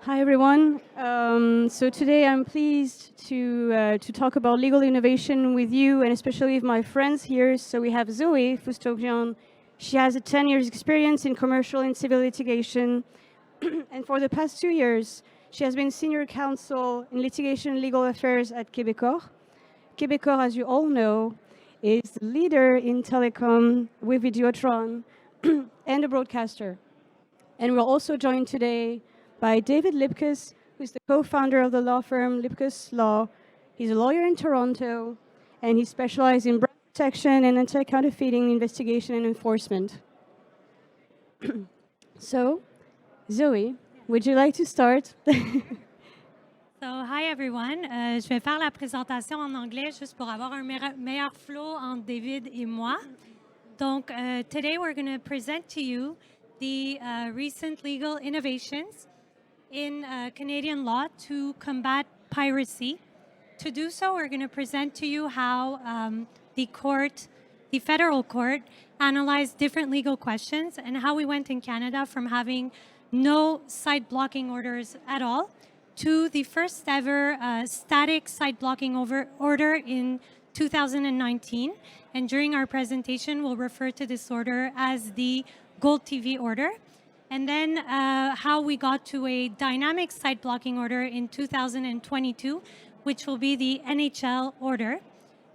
Hi everyone. So today I'm pleased to talk about legal innovation with you and especially with my friends here. So we have Zoe Foustokian. She has a 10 years experience in commercial and civil litigation. And for the past 2 years, she has been senior counsel in litigation and legal affairs at Québecor. Québecor, as you all know, is the leader in telecom with Videotron and a broadcaster. And we're also joined today by David Lipkus, who's the co-founder of the law firm Lipkus Law. He's a lawyer in Toronto, and he specializes in brand protection and anti-counterfeiting investigation and enforcement. So, Zoe, would you like to start? So, hi everyone. Je vais faire la présentation en anglais juste pour avoir un meilleur flow entre David et moi. Donc, today we're going to present to you the recent legal innovations in Canadian law to combat piracy. To do so, we're going to present to you how the federal court, analyzed different legal questions and how we went in Canada from having no site blocking orders at all to the first ever static site blocking order in 2019. And during our presentation, we'll refer to this order as the Gold TV order. And then how we got to a dynamic site blocking order in 2022, which will be the NHL order.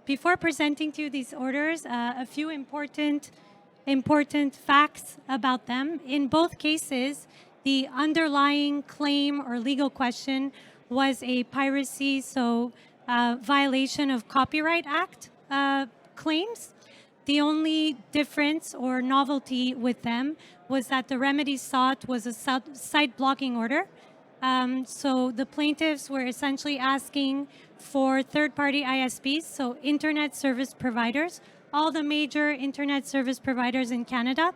Before presenting to you these orders, a few important facts about them. In both cases, the underlying claim or legal question was a piracy, so violation of Copyright Act claims. The only difference or novelty with them was that the remedy sought was a site blocking order. So the plaintiffs were essentially asking for third-party ISPs, so internet service providers, all the major internet service providers in Canada,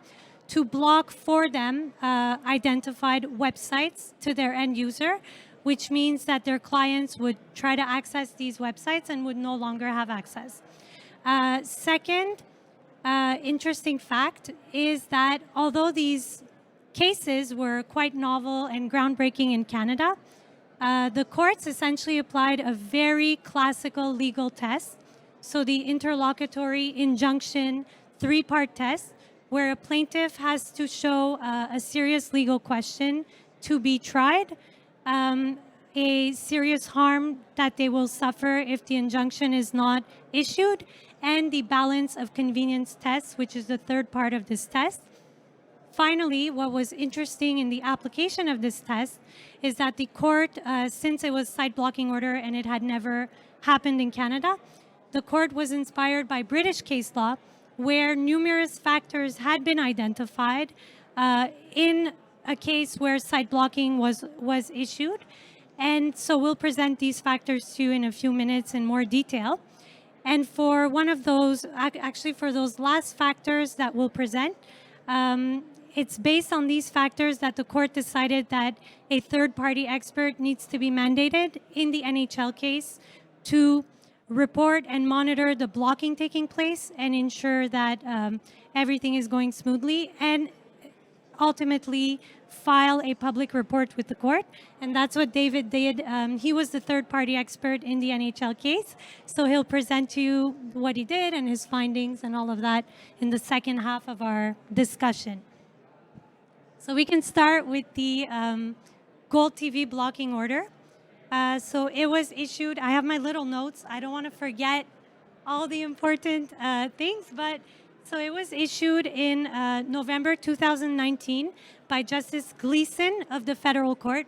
to block for them identified websites to their end user, which means that their clients would try to access these websites and would no longer have access. Second, interesting fact is that although these cases were quite novel and groundbreaking in Canada, the courts essentially applied a very classical legal test, so the interlocutory injunction three-part test, where a plaintiff has to show a serious legal question to be tried, a serious harm that they will suffer if the injunction is not issued, and the balance of convenience test, which is the third part of this test. Finally, what was interesting in the application of this test is that the court, since it was site blocking order and it had never happened in Canada, the court was inspired by British case law, where numerous factors had been identified in a case where site blocking was issued. And so we'll present these factors to you in a few minutes in more detail. And for one of those, actually for those last factors that we'll present, it's based on these factors that the court decided that a third-party expert needs to be mandated in the NHL case to report and monitor the blocking taking place and ensure that everything is going smoothly, and ultimately file a public report with the court. And that's what David did. He was the third-party expert in the NHL case, so he'll present to you what he did and his findings and all of that in the second half of our discussion. So we can start with the Gold TV blocking order. So it was issued. I have my little notes. I don't want to forget all the important things, but so it was issued in November 2019 by Justice Gleeson of the Federal Court.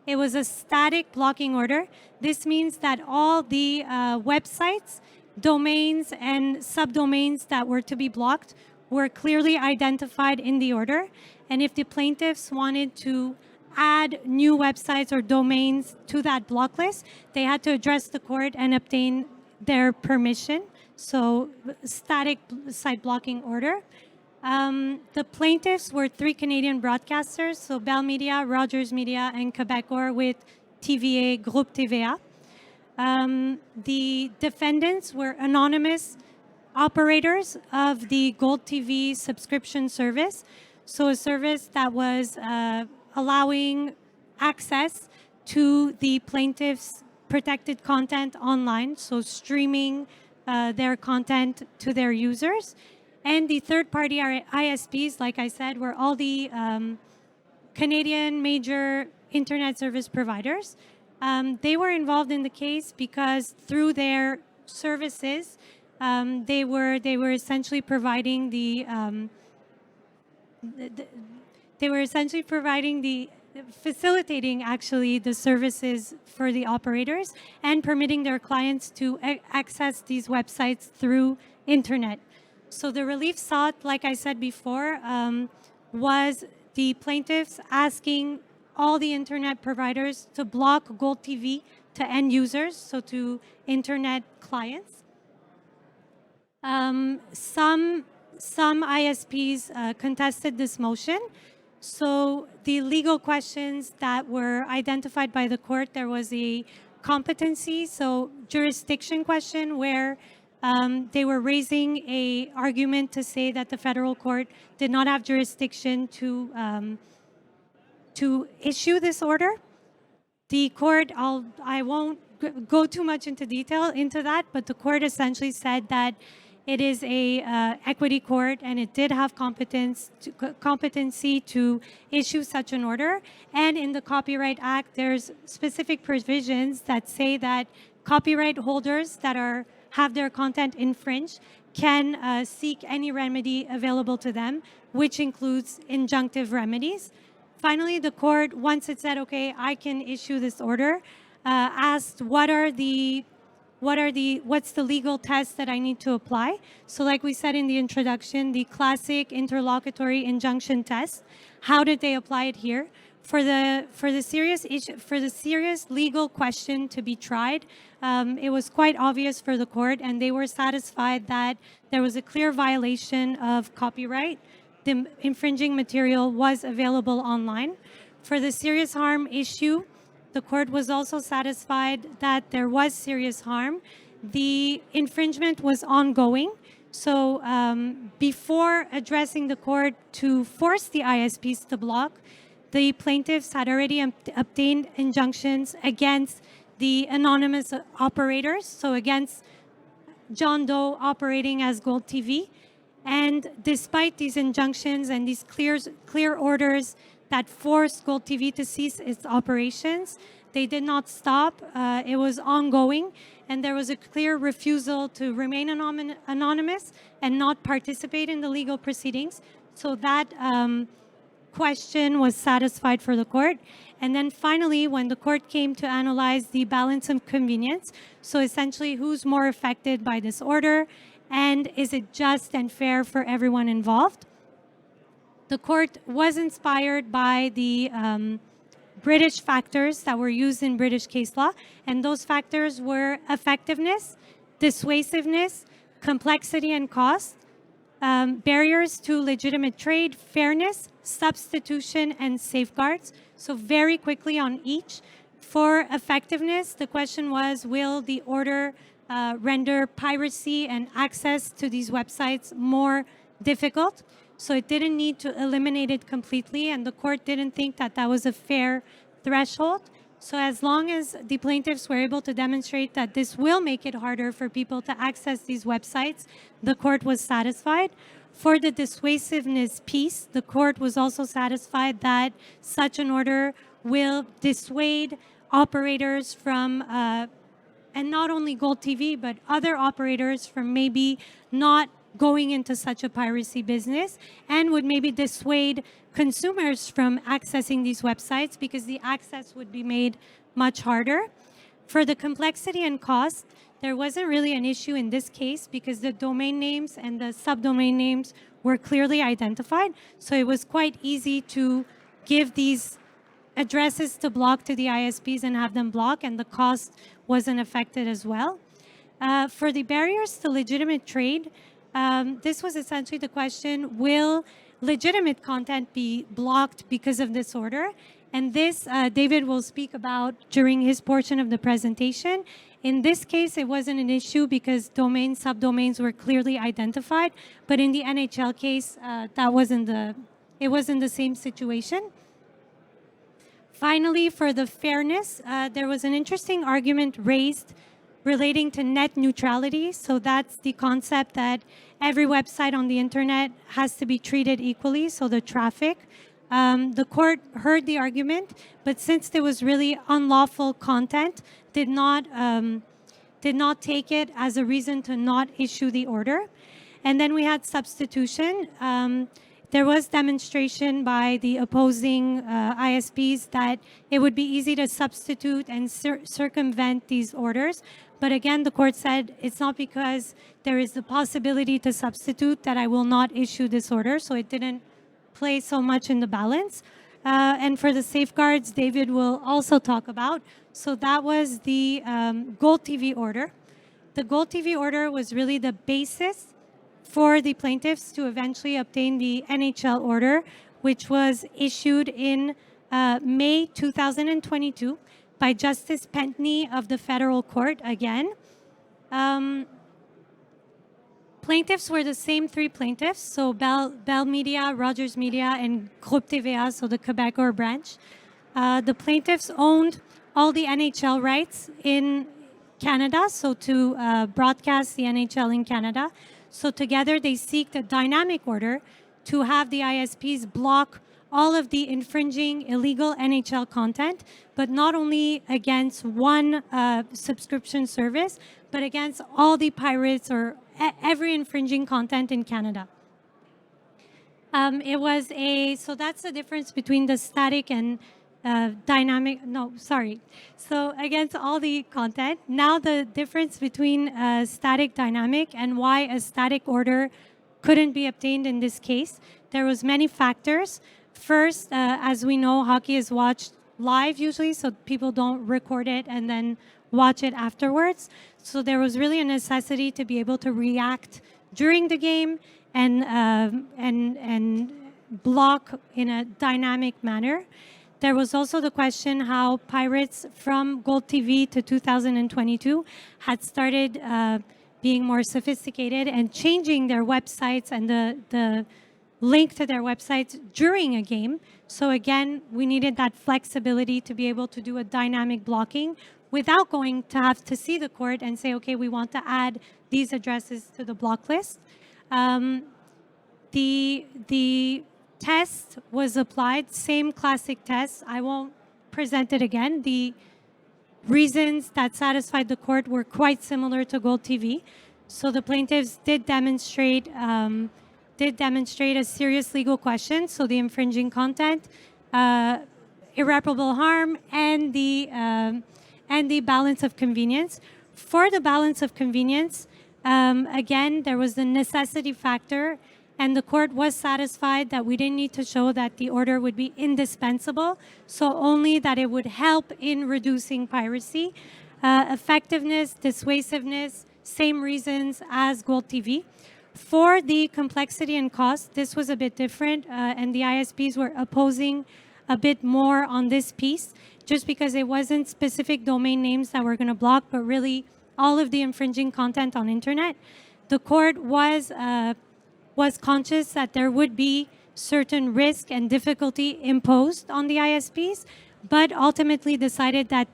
It was a static blocking order. This means that all the websites, domains, and subdomains that were to be blocked were clearly identified in the order. And if the plaintiffs wanted to add new websites or domains to that block list, they had to address the court and obtain their permission. So static site blocking order. The plaintiffs were 3 Canadian broadcasters, so Bell Media, Rogers Media, and Quebecor with TVA, Groupe TVA. The defendants were anonymous operators of the Gold TV subscription service, so a service that was allowing access to the plaintiff's protected content online, so streaming their content to their users. And the third-party ISPs, like I said, were all the Canadian major internet service providers. They were involved in the case because through their services, they were essentially providing facilitating actually the services for the operators and permitting their clients to access these websites through internet. So the relief sought, like I said before, was the plaintiffs asking all the internet providers to block Gold TV to end users, so to internet clients. Some ISPs contested this motion. So the legal questions that were identified by the court, there was a competency, so jurisdiction question where they were raising an argument to say that the federal court did not have jurisdiction to issue this order. The court, I won't go too much into detail into that, but the court essentially said that it is a equity court and it did have competency to issue such an order. And in the Copyright Act, there's specific provisions that say that copyright holders that have their content infringed can seek any remedy available to them, which includes injunctive remedies. Finally, the court, once it said, okay, I can issue this order, asked what's the legal test that I need to apply? So like we said in the introduction, the classic interlocutory injunction test. How did they apply it here? For the serious legal question to be tried, it was quite obvious for the court, and they were satisfied that there was a clear violation of copyright. The infringing material was available online. For the serious harm issue, the court was also satisfied that there was serious harm. The infringement was ongoing. So before addressing the court to force the ISPs to block, the plaintiffs had already obtained injunctions against the anonymous operators, so against John Doe operating as Gold TV. And despite these injunctions and these clear orders that forced Gold TV to cease its operations, they did not stop. It was ongoing, and there was a clear refusal to remain anonymous and not participate in the legal proceedings. So that question was satisfied for the court. And then finally, when the court came to analyze the balance of convenience, so essentially who's more affected by this order, and is it just and fair for everyone involved? The court was inspired by the British factors that were used in British case law, and those factors were effectiveness, dissuasiveness, complexity and cost, barriers to legitimate trade, fairness, substitution, and safeguards. So very quickly on each. For effectiveness, the question was, will the order render piracy and access to these websites more difficult? So it didn't need to eliminate it completely, and the court didn't think that that was a fair threshold. So as long as the plaintiffs were able to demonstrate that this will make it harder for people to access these websites, the court was satisfied. For the dissuasiveness piece, the court was also satisfied that such an order will dissuade operators from and not only Gold TV, but other operators from maybe not going into such a piracy business, and would maybe dissuade consumers from accessing these websites because the access would be made much harder. For the complexity and cost, there wasn't really an issue in this case because the domain names and the subdomain names were clearly identified. So it was quite easy to give these addresses to block to the ISPs and have them block, and the cost wasn't affected as well. For the barriers to legitimate trade, this was essentially the question, will legitimate content be blocked because of this order? And this, David will speak about during his portion of the presentation. In this case, it wasn't an issue because domains, subdomains were clearly identified. But in the NHL case, it wasn't the same situation. Finally, for the fairness, there was an interesting argument raised relating to net neutrality. So that's the concept that every website on the internet has to be treated equally, so the traffic. The court heard the argument, but since there was really unlawful content, did not take it as a reason to not issue the order. And then we had substitution. There was demonstration by the opposing ISPs that it would be easy to substitute and circumvent these orders. But again, the court said it's not because there is the possibility to substitute that I will not issue this order. So it didn't play so much in the balance. And for the safeguards, David will also talk about. So that was the Gold TV order. The Gold TV order was really the basis for the plaintiffs to eventually obtain the NHL order, which was issued in May 2022 by Justice Pentney of the federal court again. Plaintiffs were the same three plaintiffs, so Bell Media, Rogers Media, and Groupe TVA, so the Quebecor branch. The plaintiffs owned all the NHL rights in Canada, so to broadcast the NHL in Canada. So together they seek a dynamic order to have the ISPs block all of the infringing illegal NHL content, but not only against one subscription service, but against all the pirates or every infringing content in Canada. So that's the difference between the static and dynamic, So against all the content, now the difference between static, dynamic, and why a static order couldn't be obtained in this case. There was many factors. First, as we know, hockey is watched live usually, so people don't record it and then watch it afterwards. So there was really a necessity to be able to react during the game and block in a dynamic manner. There was also the question how pirates from Gold TV to 2022 had started being more sophisticated and changing their websites and the link to their websites during a game. So again, we needed that flexibility to be able to do a dynamic blocking without going to have to see the court and say, okay, we want to add these addresses to the block list. The test was applied, same classic test. I won't present it again. The reasons that satisfied the court were quite similar to Gold TV. So the plaintiffs did demonstrate a serious legal question, so the infringing content, irreparable harm, and the balance of convenience. For the balance of convenience, again, there was the necessity factor, and the court was satisfied that we didn't need to show that the order would be indispensable, so only that it would help in reducing piracy. Effectiveness, dissuasiveness, same reasons as Gold TV. For the complexity and cost, this was a bit different, and the ISPs were opposing a bit more on this piece, just because it wasn't specific domain names that were going to block, but really all of the infringing content on internet. The court was conscious that there would be certain risk and difficulty imposed on the ISPs, but ultimately decided that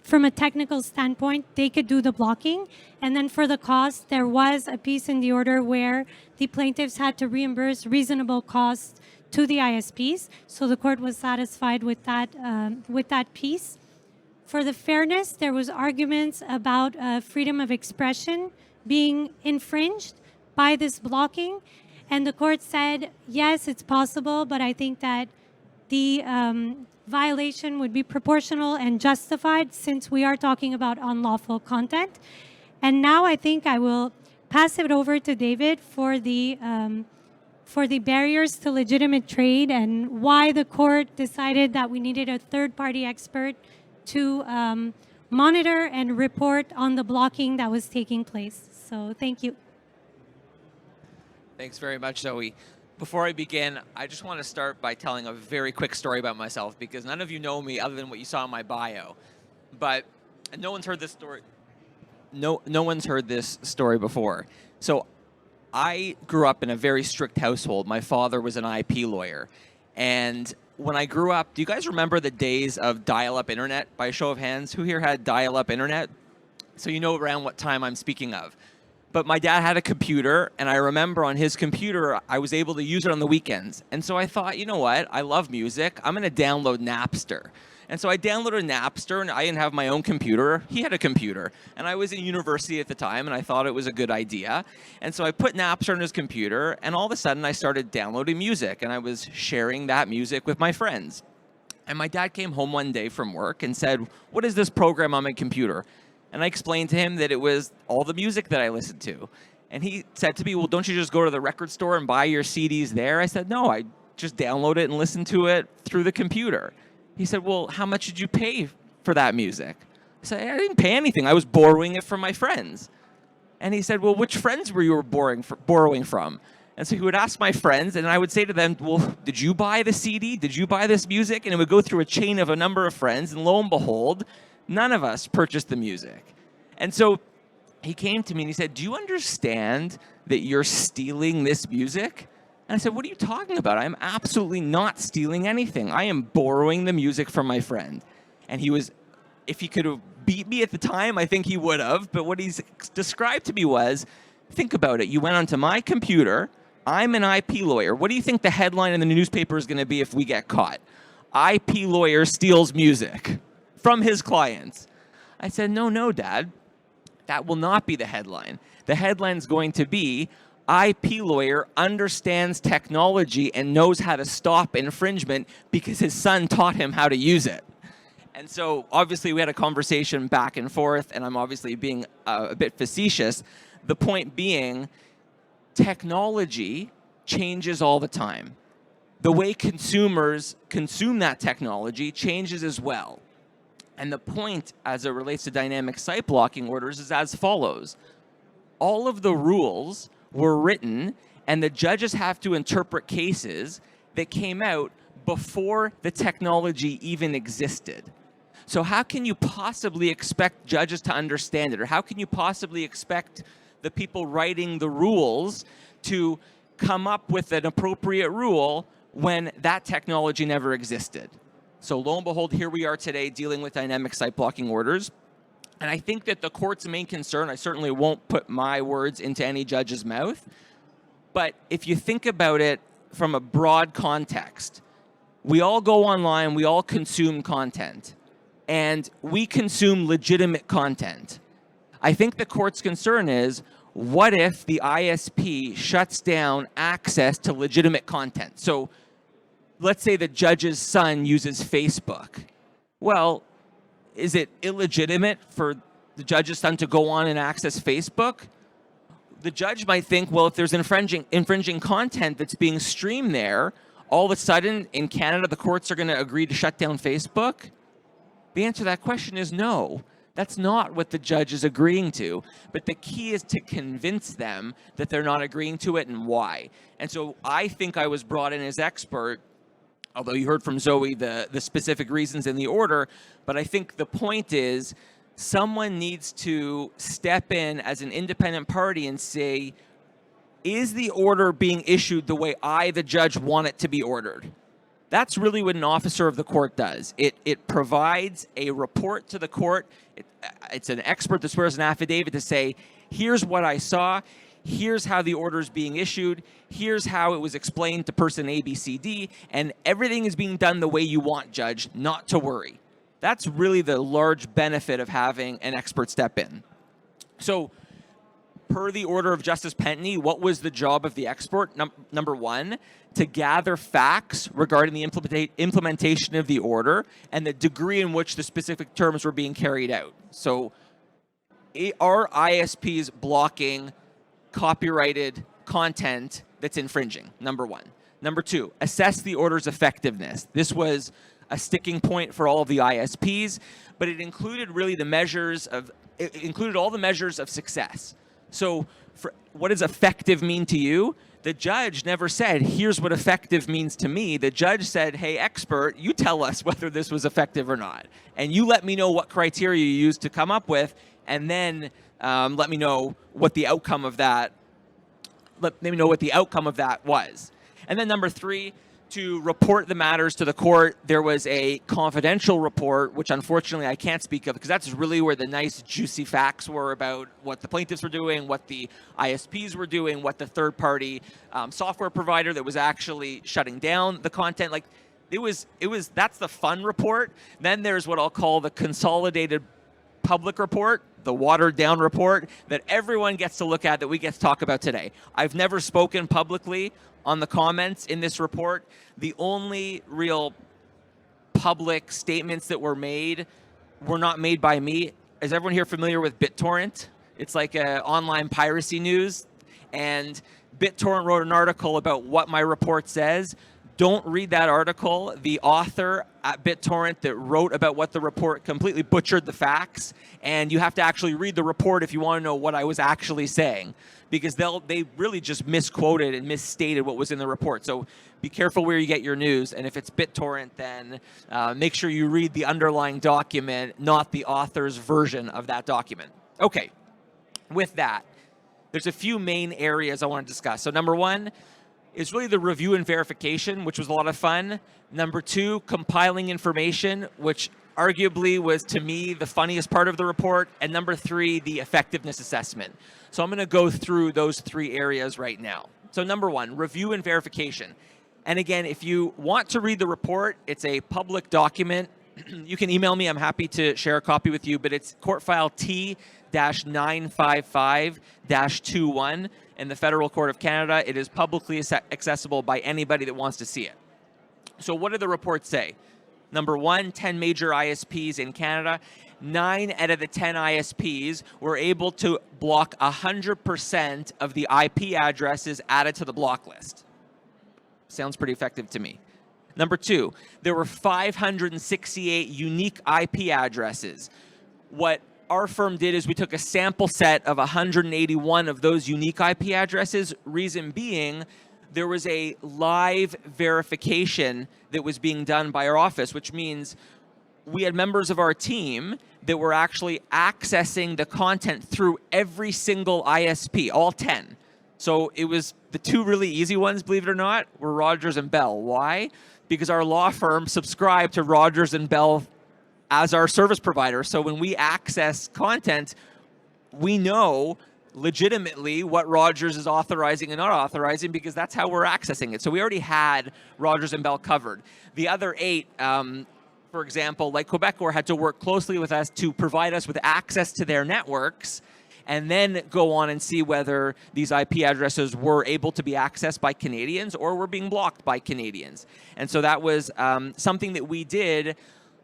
from a technical standpoint, they could do the blocking. And then for the cost, there was a piece in the order where the plaintiffs had to reimburse reasonable costs to the ISPs. So the court was satisfied with that piece. For the fairness, there was arguments about freedom of expression being infringed by this blocking. And the court said, yes, it's possible, but I think that the violation would be proportional and justified since we are talking about unlawful content. And now I think I will pass it over to David for the barriers to legitimate trade and why the court decided that we needed a third-party expert to monitor and report on the blocking that was taking place. So thank you. Thanks very much, Zoe. Before I begin, I just want to start by telling a very quick story about myself, because none of you know me other than what you saw in my bio. But no one's heard this story. No one's heard this story before. So I grew up in a very strict household. My father was an IP lawyer. And when I grew up, do you guys remember the days of dial-up internet? By a show of hands, who here had dial-up internet? So you know around what time I'm speaking of. But my dad had a computer, and I remember on his computer, I was able to use it on the weekends. And so I thought, you know what? I love music. I'm going to download Napster. And so I downloaded Napster, and I didn't have my own computer. He had a computer. And I was in university at the time, and I thought it was a good idea. And so I put Napster on his computer, and all of a sudden, I started downloading music, and I was sharing that music with my friends. And my dad came home one day from work and said, "What is this program on my computer?" And I explained to him that it was all the music that I listened to. And he said to me, "Well, don't you just go to the record store and buy your CDs there?" I said, "No, I just download it and listen to it through the computer." He said, "Well, how much did you pay for that music?" I said, "I didn't pay anything. I was borrowing it from my friends." And he said, "Well, which friends were you borrowing from?" And so he would ask my friends, and I would say to them, "Well, did you buy the CD? Did you buy this music?" And it would go through a chain of a number of friends, and lo and behold, none of us purchased the music. And so he came to me and he said, "Do you understand that you're stealing this music?" And I said, "What are you talking about? I'm absolutely not stealing anything. I am borrowing the music from my friend." And he was, if he could have beat me at the time, I think he would have. But what he's described to me was, think about it. You went onto my computer. I'm an IP lawyer. What do you think the headline in the newspaper is going to be if we get caught? IP lawyer steals music from his clients. I said, no, Dad. That will not be the headline. The headline is going to be, IP lawyer understands technology and knows how to stop infringement because his son taught him how to use it. And so obviously we had a conversation back and forth, and I'm obviously being a bit facetious. The point being, technology changes all the time. The way consumers consume that technology changes as well. And the point as it relates to dynamic site blocking orders is as follows. All of the rules were written, and the judges have to interpret cases that came out before the technology even existed. So how can you possibly expect judges to understand it? Or how can you possibly expect the people writing the rules to come up with an appropriate rule when that technology never existed? So lo and behold, here we are today dealing with dynamic site blocking orders. And I think that the court's main concern, I certainly won't put my words into any judge's mouth, but if you think about it from a broad context, we all go online, we all consume content, and we consume legitimate content. I think the court's concern is, what if the ISP shuts down access to legitimate content? So let's say the judge's son uses Facebook. Well, is it illegitimate for the judge's son to go on and access Facebook? The judge might think, well, if there's infringing content that's being streamed there, all of a sudden in Canada the courts are going to agree to shut down Facebook? The answer to that question is no. That's not what the judge is agreeing to. But the key is to convince them that they're not agreeing to it and why. And so I think I was brought in as expert, although you heard from Zoe the specific reasons in the order, but I think the point is someone needs to step in as an independent party and say, is the order being issued the way I, the judge, want it to be ordered? That's really what an officer of the court does. It provides a report to the court. It's an expert that swears an affidavit to say, here's what I saw, here's how the order is being issued, here's how it was explained to person A, B, C, D, and everything is being done the way you want, judge, not to worry. That's really the large benefit of having an expert step in. So, per the order of Justice Pentney, what was the job of the expert? Number one, to gather facts regarding the implementation of the order and the degree in which the specific terms were being carried out. So, are ISPs blocking copyrighted content that's infringing? Number one. Number two, assess the order's effectiveness. This was a sticking point for all of the ISPs, but it included really it included all the measures of success. So what does effective mean to you? The judge never said, here's what effective means to me. The judge said, hey, expert, you tell us whether this was effective or not. And you let me know what criteria you used to come up with, and then let me know what the outcome of that was. And then number three, to report the matters to the court. There was a confidential report, which unfortunately I can't speak of because that's really where the nice juicy facts were about what the plaintiffs were doing, what the ISPs were doing, what the third-party software provider that was actually shutting down the content. Like that's the fun report. Then there's what I'll call the consolidated public report, the watered down report that everyone gets to look at, that we get to talk about today. I've never spoken publicly on the comments in this report. The only real public statements that were not made by me. Is everyone here familiar with BitTorrent? It's like an online piracy news. And BitTorrent wrote an article about what my report says. Don't read that article. The author at BitTorrent that wrote about what the report completely butchered the facts, and you have to actually read the report if you want to know what I was actually saying, because they really just misquoted and misstated what was in the report. So be careful where you get your news, and if it's BitTorrent, then make sure you read the underlying document, not the author's version of that document. Okay, with that, there's a few main areas I want to discuss. So number one, is really the review and verification, which was a lot of fun. Number two, compiling information, which arguably was, to me, the funniest part of the report. And number three, the effectiveness assessment. So I'm going to go through those three areas right now. So number one, review and verification. And again, if you want to read the report, it's a public document. You can email me. I'm happy to share a copy with you, but it's court file T-955-21 in the Federal Court of Canada. It is publicly accessible by anybody that wants to see it. So what did the report say? Number one, 10 major ISPs in Canada. 9 out of the 10 ISPs were able to block 100% of the IP addresses added to the block list. Sounds pretty effective to me. Number two, there were 568 unique IP addresses. What our firm did is we took a sample set of 181 of those unique IP addresses, reason being there was a live verification that was being done by our office, which means we had members of our team that were actually accessing the content through every single ISP, all 10. So it was the two really easy ones, believe it or not, were Rogers and Bell. Why? Because our law firm subscribed to Rogers and Bell as our service provider. So when we access content, we know legitimately what Rogers is authorizing and not authorizing, because that's how we're accessing it. So we already had Rogers and Bell covered. The other 8, for example, like Quebecor, had to work closely with us to provide us with access to their networks, and then go on and see whether these IP addresses were able to be accessed by Canadians or were being blocked by Canadians. And so that was something that we did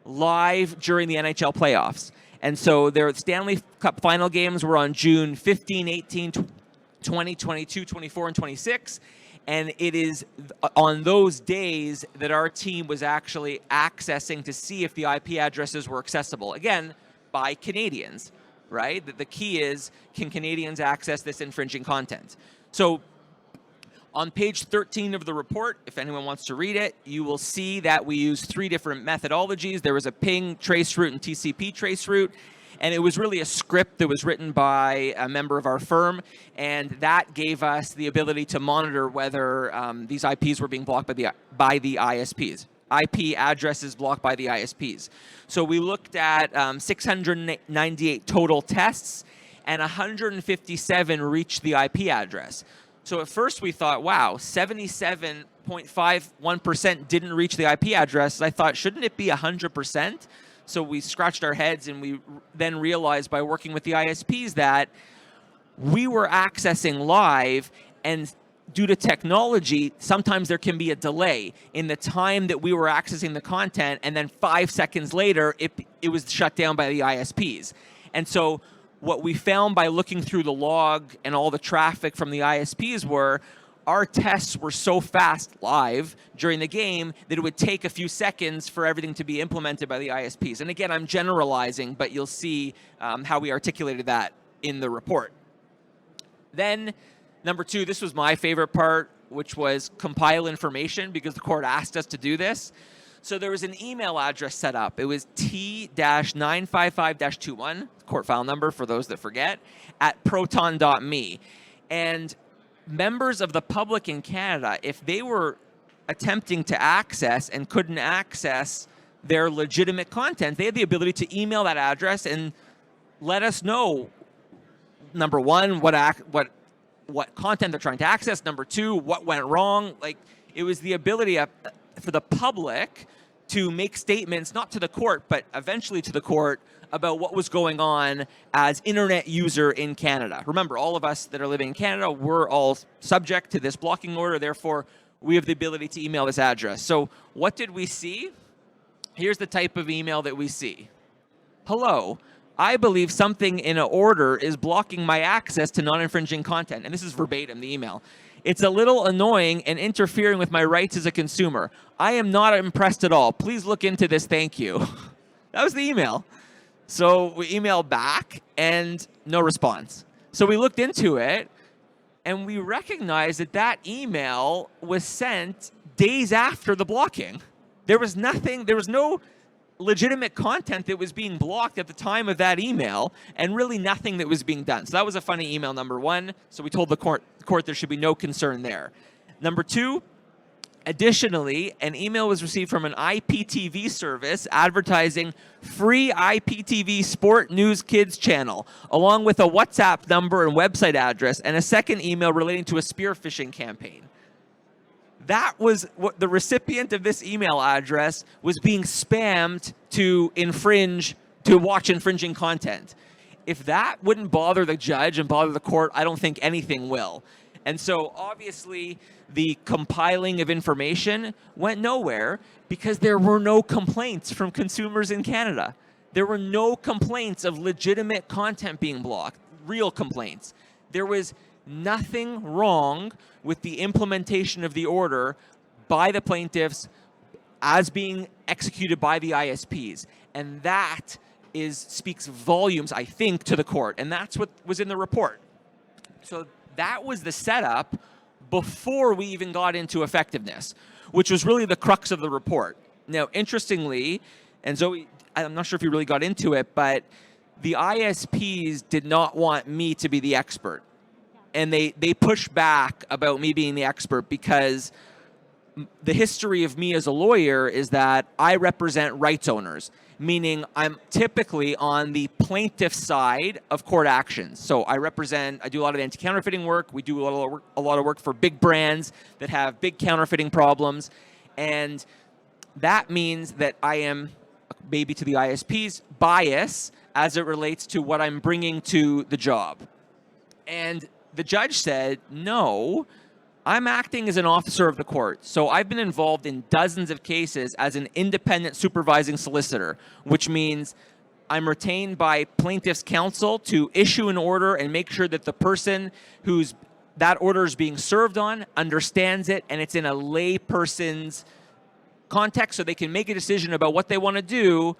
live during the NHL playoffs. And so their Stanley Cup final games were on June 15, 18, 20, 22, 24, and 26. And it is on those days that our team was actually accessing to see if the IP addresses were accessible. Again, by Canadians, right? The key is, can Canadians access this infringing content? So on page 13 of the report, if anyone wants to read it, you will see that we use 3 different methodologies. There was a ping traceroute and TCP traceroute, and it was really a script that was written by a member of our firm, and that gave us the ability to monitor whether these IPs were being blocked by the ISPs. IP addresses blocked by the ISPs. So we looked at 698 total tests, and 157 reached the IP address. So at first we thought, wow, 77.51% didn't reach the IP address. I thought, shouldn't it be 100%? So we scratched our heads, and we then realized by working with the ISPs that we were accessing live, and due to technology, sometimes there can be a delay in the time that we were accessing the content, and then 5 seconds later, it was shut down by the ISPs. And so what we found by looking through the log and all the traffic from the ISPs were our tests were so fast live during the game that it would take a few seconds for everything to be implemented by the ISPs. And again, I'm generalizing, but you'll see how we articulated that in the report. Then, number 2, this was my favorite part, which was compile information, because the court asked us to do this. So there was an email address set up. It was T-955-21, court file number for those that forget, at proton.me. And members of the public in Canada, if they were attempting to access and couldn't access their legitimate content, they had the ability to email that address and let us know, number one, what content they're trying to access, number two, what went wrong. Like, it was the ability for the public to make statements, not to the court, but eventually to the court, about what was going on as internet user in Canada. Remember, all of us that are living in Canada, we're all subject to this blocking order, therefore we have the ability to email this address. So what did we see? Here's the type of email that we see. Hello, I believe something in an order is blocking my access to non-infringing content. And this is verbatim, the email. It's a little annoying and interfering with my rights as a consumer. I am not impressed at all. Please look into this, thank you. That was the email. So we emailed back and no response. So we looked into it and we recognized that that email was sent days after the blocking. There was no legitimate content that was being blocked at the time of that email, and really nothing that was being done. So that was a funny email, number one. So we told the court there should be no concern there. Number two, additionally, an email was received from an IPTV service advertising free IPTV Sport News Kids channel, along with a WhatsApp number and website address, and a second email relating to a spearfishing campaign. That was what the recipient of this email address was being spammed to watch infringing content. If that wouldn't bother the judge and bother the court, I don't think anything will. And so obviously the compiling of information went nowhere because there were no complaints from consumers in Canada. There were no complaints of legitimate content being blocked, real complaints. There was nothing wrong with the implementation of the order by the plaintiffs as being executed by the ISPs. And that speaks volumes, I think, to the court. And that's what was in the report. So that was the setup before we even got into effectiveness, which was really the crux of the report. Now, interestingly, and Zoe, I'm not sure if you really got into it, but the ISPs did not want me to be the expert. And they pushed back about me being the expert because the history of me as a lawyer is that I represent rights owners, meaning I'm typically on the plaintiff side of court actions. So I do a lot of anti-counterfeiting work. We do a lot of work for big brands that have big counterfeiting problems. And that means that I am, maybe to the ISP's bias as it relates to what I'm bringing to the job. And the judge said, no, I'm acting as an officer of the court. So I've been involved in dozens of cases as an independent supervising solicitor, which means I'm retained by plaintiff's counsel to issue an order and make sure that the person whose that order is being served on understands it, and it's in a lay person's context so they can make a decision about what they want to do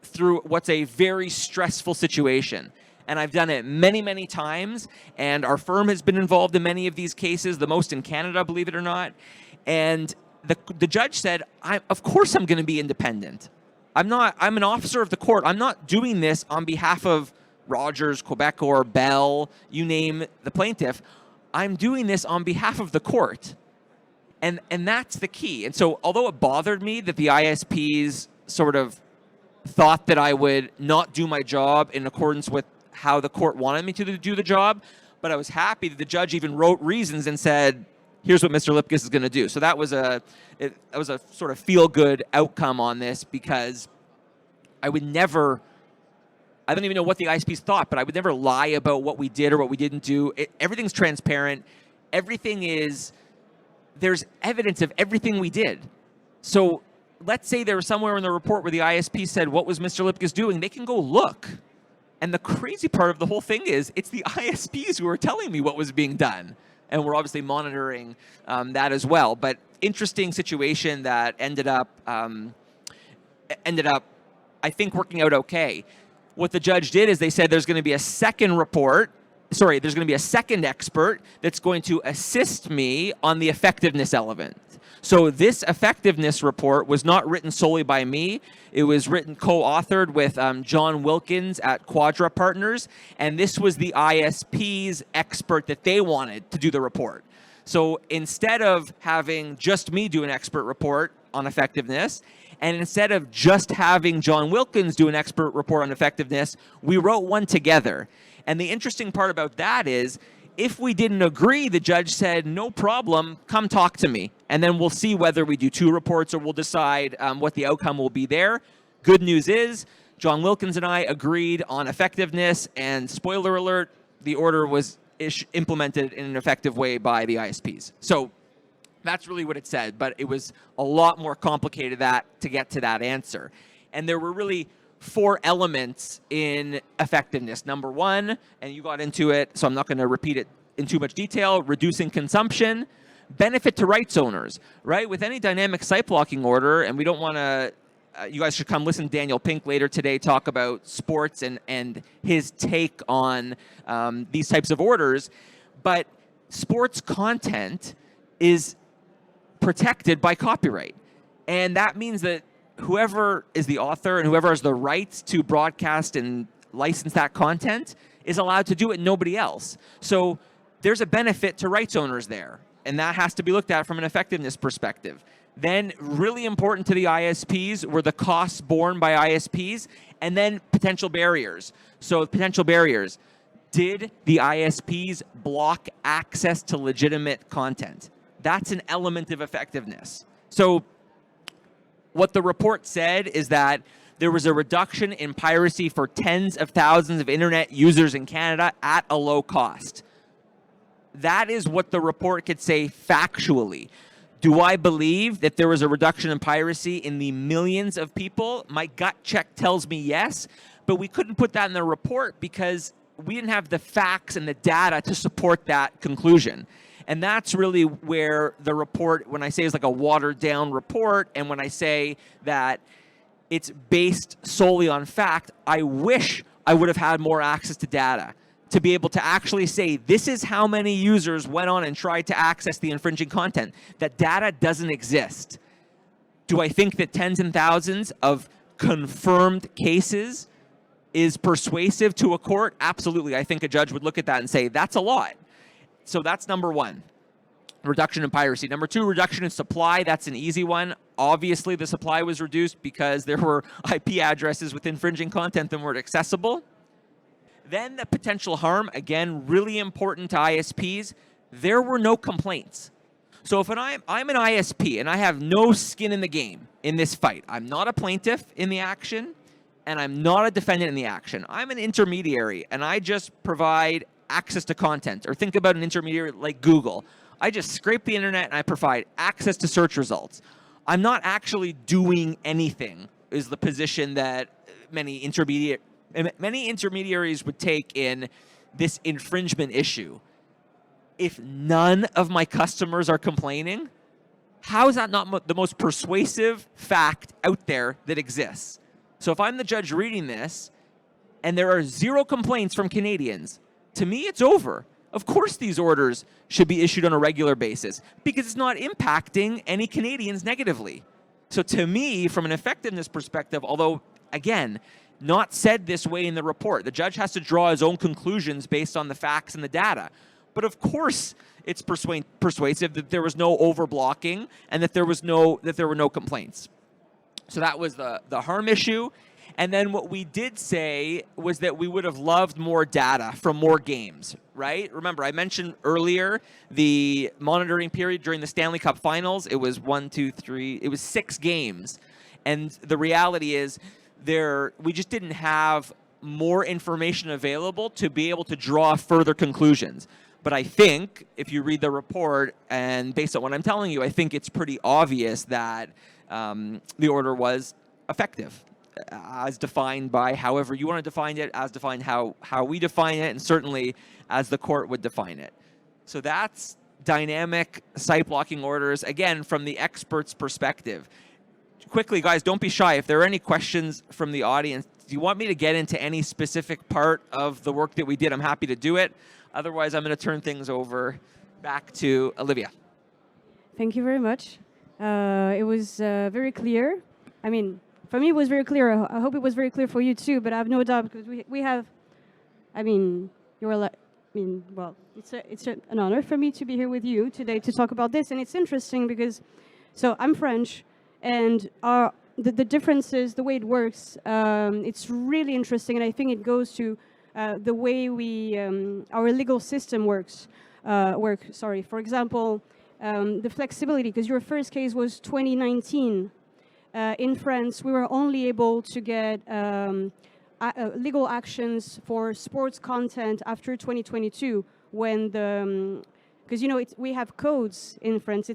through what's a very stressful situation. And I've done it many, many times, and our firm has been involved in many of these cases, the most in Canada, believe it or not. And the judge said, of course I'm going to be independent. I'm an officer of the court. I'm not doing this on behalf of Rogers, Quebec, or Bell, you name the plaintiff. I'm doing this on behalf of the court. And that's the key. And so although it bothered me that the ISPs sort of thought that I would not do my job in accordance with how the court wanted me to do the job, but I was happy that the judge even wrote reasons and said, here's what Mr. Lipkiss is going to do. So that was a sort of feel-good outcome on this, because I don't even know what the ISPs thought, but I would never lie about what we did or what we didn't do. Everything's transparent. There's evidence of everything we did. So let's say there was somewhere in the report where the ISP said, what was Mr. Lipkiss doing? They can go look. And the crazy part of the whole thing is it's the ISPs who are telling me what was being done. And we're obviously monitoring that as well. But interesting situation that ended up, I think, working out okay. What the judge did is they said there's going to be a second expert that's going to assist me on the effectiveness element. So this effectiveness report was not written solely by me. It was written co-authored with John Wilkins at Quadra Partners, and this was the ISP's expert that they wanted to do the report. So instead of having just me do an expert report on effectiveness, and instead of just having John Wilkins do an expert report on effectiveness, we wrote one together. And the interesting part about that is, if we didn't agree, the judge said, no problem, come talk to me. And then we'll see whether we do 2 reports or we'll decide what the outcome will be there. Good news is, John Wilkins and I agreed on effectiveness, and spoiler alert, the order was implemented in an effective way by the ISPs. So that's really what it said, but it was a lot more complicated to get to that answer. And there were really 4 elements in effectiveness. Number 1, and you got into it, so I'm not going to repeat it in too much detail, reducing consumption, benefit to rights owners, right? With any dynamic site blocking order, and we don't want to, you guys should come listen to Daniel Pink later today talk about sports and his take on these types of orders, but sports content is protected by copyright. And that means that whoever is the author and whoever has the rights to broadcast and license that content is allowed to do it, nobody else. So there's a benefit to rights owners there, and that has to be looked at from an effectiveness perspective. Then, really important to the ISPs were the costs borne by ISPs, and then potential barriers. So potential barriers. Did the ISPs block access to legitimate content? That's an element of effectiveness. So what the report said is that there was a reduction in piracy for tens of thousands of internet users in Canada at a low cost. That is what the report could say factually. Do I believe that there was a reduction in piracy in the millions of people? My gut check tells me yes, but we couldn't put that in the report because we didn't have the facts and the data to support that conclusion. And that's really where the report, when I say it's like a watered down report, and when I say that it's based solely on fact, I wish I would have had more access to data to be able to actually say, this is how many users went on and tried to access the infringing content. That data doesn't exist. Do I think that tens and thousands of confirmed cases is persuasive to a court? Absolutely. I think a judge would look at that and say, that's a lot. So that's number 1, reduction in piracy. Number 2, reduction in supply. That's an easy one. Obviously, the supply was reduced because there were IP addresses with infringing content that weren't accessible. Then the potential harm, again, really important to ISPs. There were no complaints. So if I'm an ISP and I have no skin in the game in this fight, I'm not a plaintiff in the action, and I'm not a defendant in the action. I'm an intermediary, and I just provide access to content. Or think about an intermediary like Google. I just scrape the internet and I provide access to search results. I'm not actually doing anything, is the position that many intermediaries would take in this infringement issue. If none of my customers are complaining, how is that not the most persuasive fact out there that exists? So if I'm the judge reading this and there are 0 complaints from Canadians, to me it's over. Of course these orders should be issued on a regular basis because it's not impacting any Canadians negatively. So to me, from an effectiveness perspective, although, again, not said this way in the report, the judge has to draw his own conclusions based on the facts and the data. But of course it's persuasive that there was no overblocking and that there were no complaints. So that was the harm issue. And then what we did say was that we would have loved more data from more games, right? Remember, I mentioned earlier the monitoring period during the Stanley Cup Finals. It was 6 games. And the reality is we just didn't have more information available to be able to draw further conclusions. But I think if you read the report and based on what I'm telling you, I think it's pretty obvious that the order was effective, as defined by however you want to define it, as defined how we define it, and certainly as the court would define it. So that's dynamic site blocking orders, again, from the expert's perspective. Quickly, guys, don't be shy. If there are any questions from the audience, do you want me to get into any specific part of the work that we did? I'm happy to do it. Otherwise, I'm going to turn things over back to Olivia. Thank you very much. It was very clear. I mean, for me, it was very clear. I hope it was very clear for you too, but I have no doubt because we have, I mean, mean, well, it's an honor for me to be here with you today to talk about this. And it's interesting because, so I'm French, and the differences, the way it works, it's really interesting. And I think it goes to the way our legal system works. For example, the flexibility, because your first case was 2019. In France, we were only able to get legal actions for sports content after 2022, when because we have codes in France.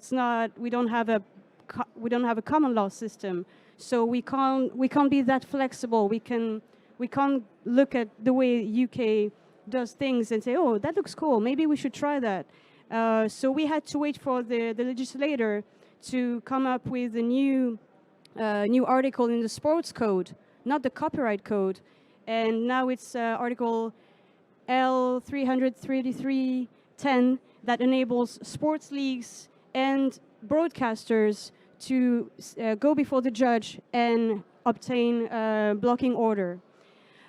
We don't have a common law system, so we can't be that flexible. We can't look at the way UK does things and say, oh, that looks cool, maybe we should try that. So we had to wait for the legislator to come up with a new article in the sports code, not the copyright code. And now it's Article L33310 that enables sports leagues and broadcasters to go before the judge and obtain a blocking order.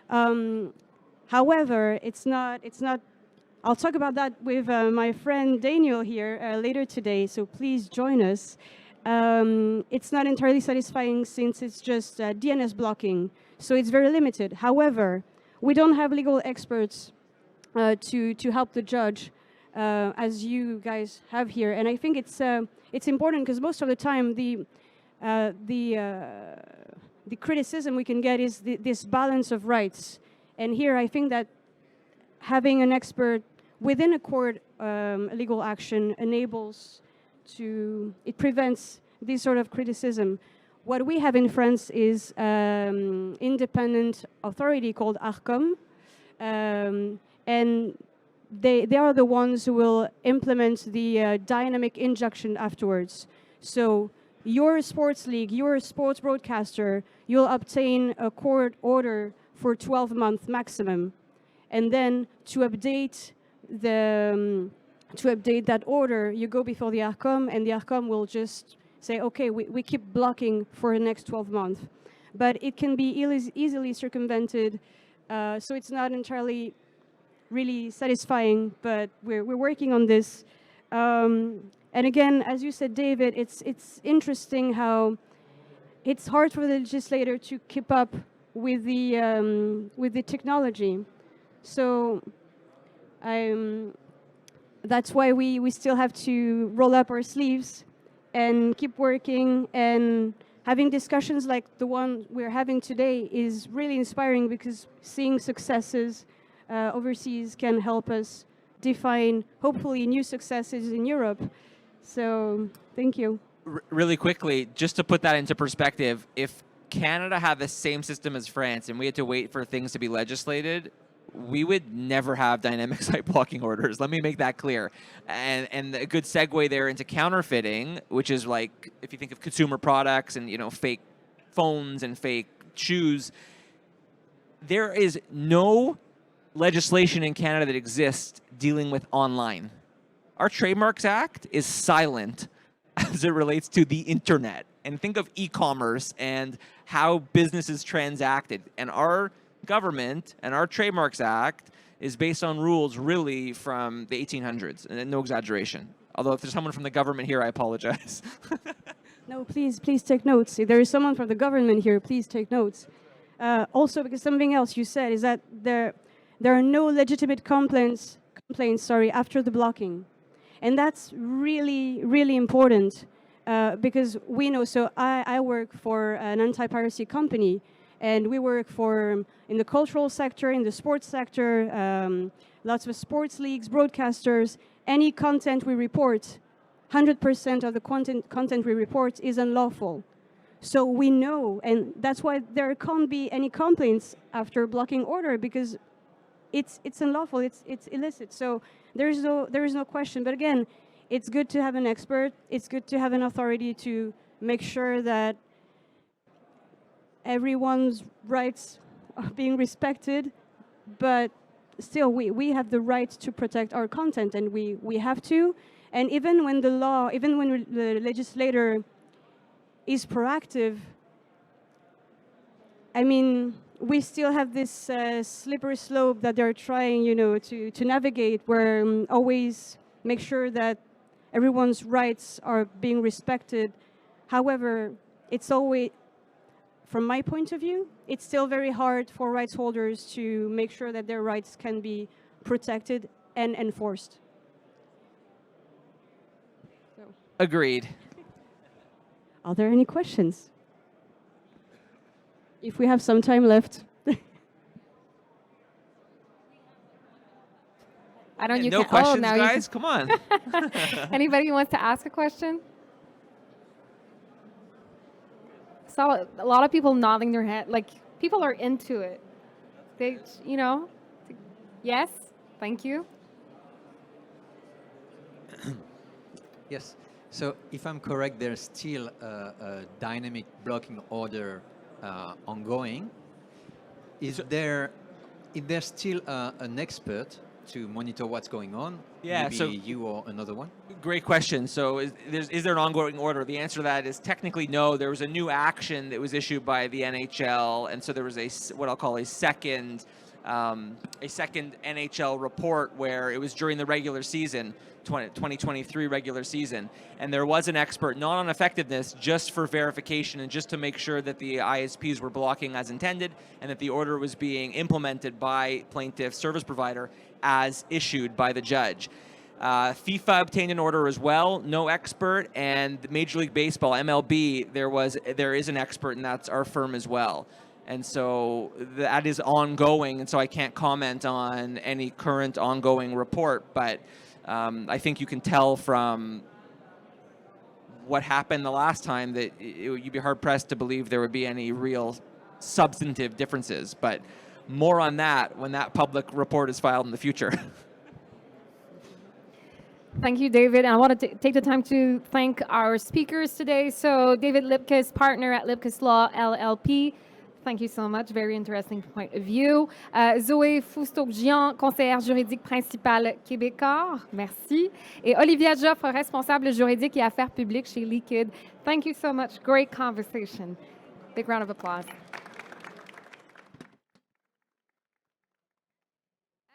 However, it's not. I'll talk about that with my friend Daniel here later today, so please join us. It's not entirely satisfying since it's just DNS blocking, so it's very limited. However, we don't have legal experts to help the judge, as you guys have here, and I think it's important because most of the time the criticism we can get is this balance of rights, and here I think that having an expert within a court legal action it prevents this sort of criticism. What we have in France is independent authority called ARCOM, and they are the ones who will implement the dynamic injunction afterwards. So your sports league, your sports broadcaster, you'll obtain a court order for 12 months maximum. And then to update that order, you go before the ARCOM, and the ARCOM will just say, okay, we keep blocking for the next 12 months. But it can be easily circumvented, so it's not entirely really satisfying, but we're working on this. And again, as you said, David, it's interesting how it's hard for the legislator to keep up with the technology. So that's why we still have to roll up our sleeves and keep working, and having discussions like the one we're having today is really inspiring, because seeing successes overseas can help us define, hopefully, new successes in Europe. So thank you. Really quickly, just to put that into perspective, if Canada had the same system as France and we had to wait for things to be legislated, we would never have dynamic site blocking orders. Let me make that clear. And a good segue there into counterfeiting, which is like, if you think of consumer products and fake phones and fake shoes, there is no legislation in Canada that exists dealing with online. Our Trademarks Act is silent as it relates to the internet. And think of e-commerce and how business is transacted. And our government and our Trademarks Act is based on rules really from the 1800s, and no exaggeration. Although if there's someone from the government here, I apologize. No, please take notes. If there is someone from the government here, please take notes. Also, because something else you said is that there are no legitimate complaints after the blocking. And that's really, really important, because we know, so I work for an anti-piracy company, and we work in the cultural sector, in the sports sector, lots of sports leagues, broadcasters. Any content we report, 100% of the content we report is unlawful. So we know, and that's why there can't be any complaints after blocking order, because it's unlawful, it's illicit. So there is no question. But again, it's good to have an expert. It's good to have an authority to make sure that everyone's rights are being respected, but still we have the right to protect our content, and we have to. And even when the legislator is proactive, I mean, we still have this slippery slope that they're trying, to navigate, where always make sure that everyone's rights are being respected. However, it's always, from my point of view, it's still very hard for rights holders to make sure that their rights can be protected and enforced. So, Agreed. are there any questions? If we have some time left. I don't. You No can. questions, now guys? Come on. Anybody who wants to ask a question? Saw a lot of people nodding their head. Like people are into it. They, Yes. Thank you. Yes. So if I'm correct, there's still a dynamic blocking order ongoing. Is there still an expert to monitor what's going on? Yeah, Maybe so- you or another one? Great question. So is there an ongoing order? The answer to that is technically no. There was a new action that was issued by the NHL, and so there was what I'll call a second NHL report where it was during the regular season, 2023 regular season, and there was an expert, not on effectiveness, just for verification and just to make sure that the ISPs were blocking as intended and that the order was being implemented by plaintiff service provider as issued by the judge. FIFA obtained an order as well, no expert, and Major League Baseball, MLB, there is an expert, and that's our firm as well. And so that is ongoing, and so I can't comment on any current ongoing report, but I think you can tell from what happened the last time that you'd be hard-pressed to believe there would be any real substantive differences. But more on that when that public report is filed in the future. Thank you, David. And I want to take the time to thank our speakers today. So David Lipkes, partner at Lipkes Law, LLP. Thank you so much. Very interesting point of view. Zoé Foustouk-Gian, conseillère juridique principale Québécois. Merci. Et Olivia Joffre, responsable juridique et affaires publiques chez Liquid. Thank you so much. Great conversation. Big round of applause.